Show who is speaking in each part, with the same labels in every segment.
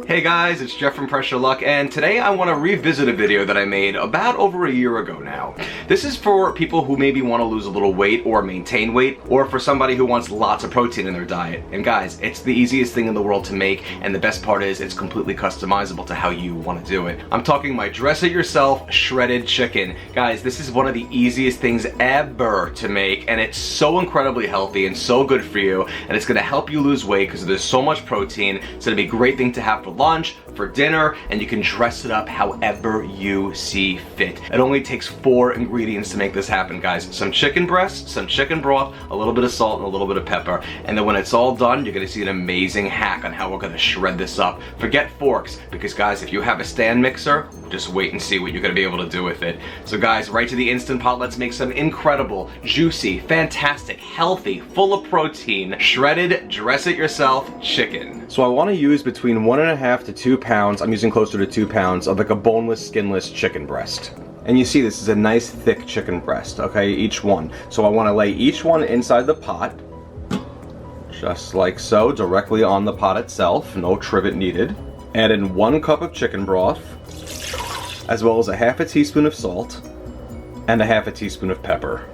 Speaker 1: Hey guys, it's Jeff from Pressure Luck, and today I want to revisit a video that I made about over a year ago now. This is for people who maybe want to lose a little weight or maintain weight, or for somebody who wants lots of protein in their diet. And guys, it's the easiest thing in the world to make, and the best part is it's completely customizable to how you want to do it. I'm talking my dress-it-yourself shredded chicken. Guys, this is one of the easiest things ever to make, and it's so incredibly healthy and so good for you, and it's going to help you lose weight because there's so much protein. It's going to be a great thing to have for lunch, for dinner, and you can dress it up however you see fit. It only takes 4 ingredients to make this happen, guys. Some chicken breast, some chicken broth, a little bit of salt, and a little bit of pepper. And then when it's all done, you're gonna see an amazing hack on how we're gonna shred this up. Forget forks, because guys, if you have a stand mixer, just wait and see what you're gonna be able to do with it. So guys, right to the Instant Pot, let's make some incredible, juicy, fantastic, healthy, full of protein, shredded, dress-it-yourself chicken. So I wanna use between 1.5 to 2 pounds, I'm using closer to 2 pounds, of like a boneless, skinless chicken breast. And you see this is a nice thick chicken breast, okay, each one. So I want to lay each one inside the pot, just like so, directly on the pot itself, no trivet needed. Add in 1 cup of chicken broth, as well as a 1/2 teaspoon of salt, and a 1/2 teaspoon of pepper.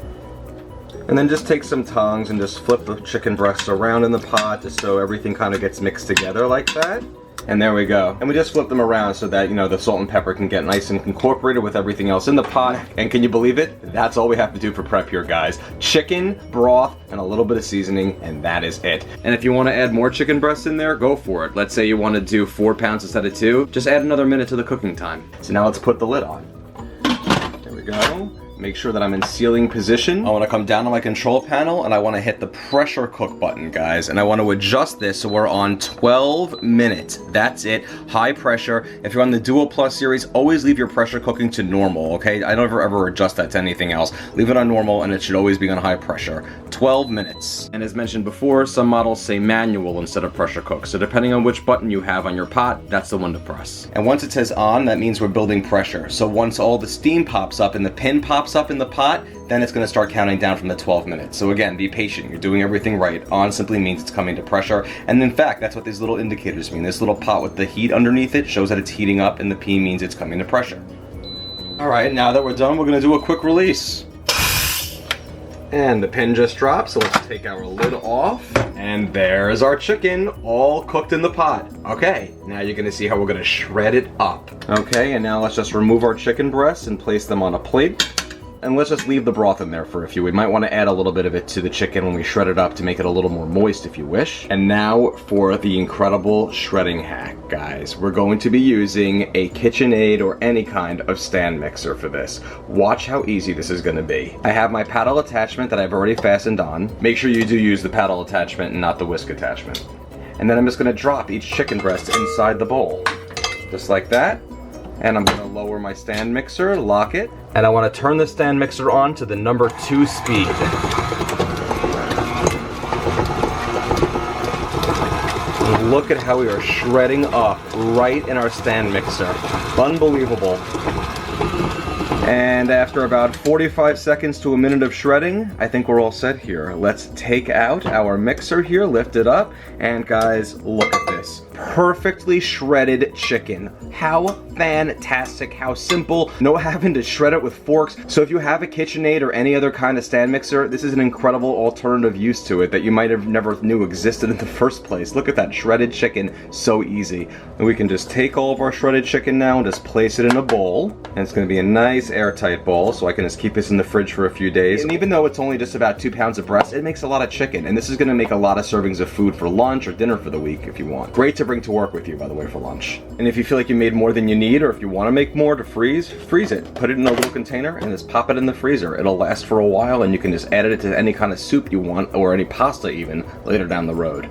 Speaker 1: And then just take some tongs and just flip the chicken breasts around in the pot just so everything kind of gets mixed together like that. And there we go. And we just flip them around so that, you know, the salt and pepper can get nice and incorporated with everything else in the pot. And can you believe it? That's all we have to do for prep here, guys. Chicken, broth, and a little bit of seasoning, and that is it. And if you want to add more chicken breasts in there, go for it. Let's say you want to do 4 pounds instead of 2. Just add another minute to the cooking time. So now let's put the lid on. There we go. Make sure that I'm in sealing position. I want to come down to my control panel and I want to hit the pressure cook button, guys. And I want to adjust this so we're on 12 minutes. That's it. High pressure. If you're on the Duo Plus series, always leave your pressure cooking to normal, okay? I don't ever adjust that to anything else. Leave it on normal and it should always be on high pressure. 12 minutes. And as mentioned before, some models say manual instead of pressure cook. So depending on which button you have on your pot, that's the one to press. And once it says on, that means we're building pressure. So once all the steam pops up and the pin pops up in the pot, then it's going to start counting down from the 12 minutes. So again, be patient. You're doing everything right. On simply means it's coming to pressure. And in fact, that's what these little indicators mean. This little pot with the heat underneath it shows that it's heating up, and the P means it's coming to pressure. All right, now that we're done, we're going to do a quick release. And the pin just dropped, so let's take our lid off. And there's our chicken, all cooked in the pot. Okay, now you're gonna see how we're gonna shred it up. Okay, and now let's just remove our chicken breasts and place them on a plate. And let's just leave the broth in there for a few. We might want to add a little bit of it to the chicken when we shred it up to make it a little more moist if you wish. And now for the incredible shredding hack, guys. We're going to be using a KitchenAid or any kind of stand mixer for this. Watch how easy this is going to be. I have my paddle attachment that I've already fastened on. Make sure you do use the paddle attachment and not the whisk attachment. And then I'm just going to drop each chicken breast inside the bowl. Just like that. And I'm going to lower my stand mixer, lock it, and I want to turn the stand mixer on to the number 2 speed. And look at how we are shredding up right in our stand mixer. Unbelievable. And after about 45 seconds to a minute of shredding, I think we're all set here. Let's take out our mixer here, lift it up, and guys, look at this. Perfectly shredded chicken. How fantastic, how simple, no having to shred it with forks. So if you have a KitchenAid or any other kind of stand mixer, this is an incredible alternative use to it that you might have never knew existed in the first place. Look at that shredded chicken, so easy. And we can just take all of our shredded chicken now and just place it in a bowl. And it's gonna be a nice airtight bowl, so I can just keep this in the fridge for a few days. And even though it's only just about 2 pounds of breast, it makes a lot of chicken. And this is gonna make a lot of servings of food for lunch or dinner for the week if you want. Great to bring to work with you, by the way, for lunch. And if you feel like you made more than you need, or if you want to make more to freeze it. Put it in a little container and just pop it in the freezer. It'll last for a while, and you can just add it to any kind of soup you want, or any pasta even, later down the road.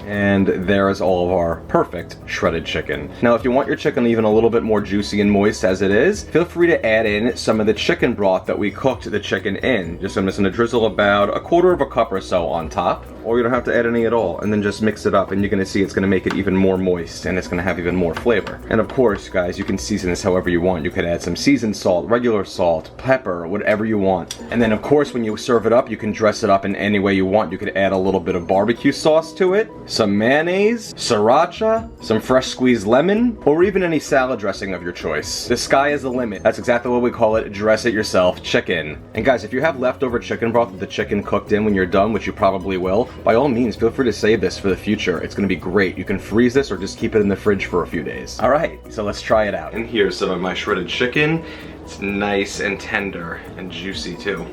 Speaker 1: And there is all of our perfect shredded chicken. Now, if you want your chicken even a little bit more juicy and moist as it is, feel free to add in some of the chicken broth that we cooked the chicken in. I'm just gonna drizzle about 1/4 cup or so on top. or you don't have to add any at all, and then just mix it up, and you're gonna see it's gonna make it even more moist, and it's gonna have even more flavor. And of course, guys, you can season this however you want. You could add some seasoned salt, regular salt, pepper, whatever you want. And then of course, when you serve it up, you can dress it up in any way you want. You could add a little bit of barbecue sauce to it, some mayonnaise, sriracha, some fresh squeezed lemon, or even any salad dressing of your choice. The sky is the limit. That's exactly what we call it, dress it yourself chicken. And guys, if you have leftover chicken broth with the chicken cooked in when you're done, which you probably will, by all means, feel free to save this for the future. It's gonna be great. You can freeze this or just keep it in the fridge for a few days. All right, so let's try it out. And here's some of my shredded chicken. It's nice and tender and juicy too.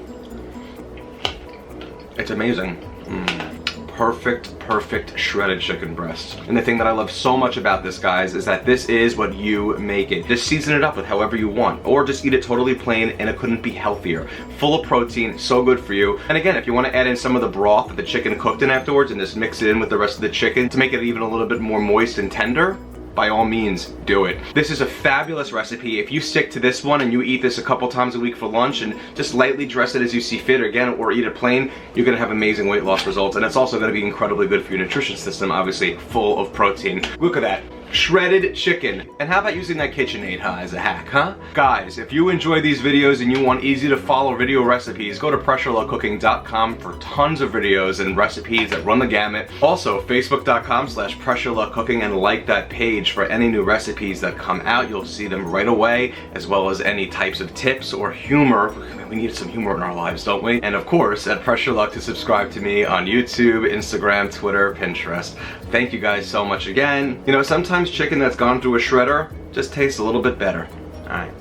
Speaker 1: It's amazing. Perfect shredded chicken breast. And the thing that I love so much about this, guys, is that this is what you make it. Just season it up with however you want, or just eat it totally plain, and it couldn't be healthier. Full of protein, so good for you. And again, if you want to add in some of the broth that the chicken cooked in afterwards and just mix it in with the rest of the chicken to make it even a little bit more moist and tender, by all means, do it. This is a fabulous recipe. If you stick to this one and you eat this a couple times a week for lunch and just lightly dress it as you see fit, or eat it plain, you're gonna have amazing weight loss results. And it's also gonna be incredibly good for your nutrition system, obviously full of protein. Look at that. Shredded chicken. And how about using that KitchenAid as a hack, huh? Guys, if you enjoy these videos and you want easy to follow video recipes, go to pressureluckcooking.com for tons of videos and recipes that run the gamut. Also, facebook.com/pressureluckcooking, and like that page for any new recipes that come out. You'll see them right away, as well as any types of tips or humor. We need some humor in our lives, don't we? And of course, at Pressure Luck to subscribe to me on YouTube, Instagram, Twitter, Pinterest. Thank you guys so much again. You know, sometimes chicken that's gone through a shredder just tastes a little bit better. All right.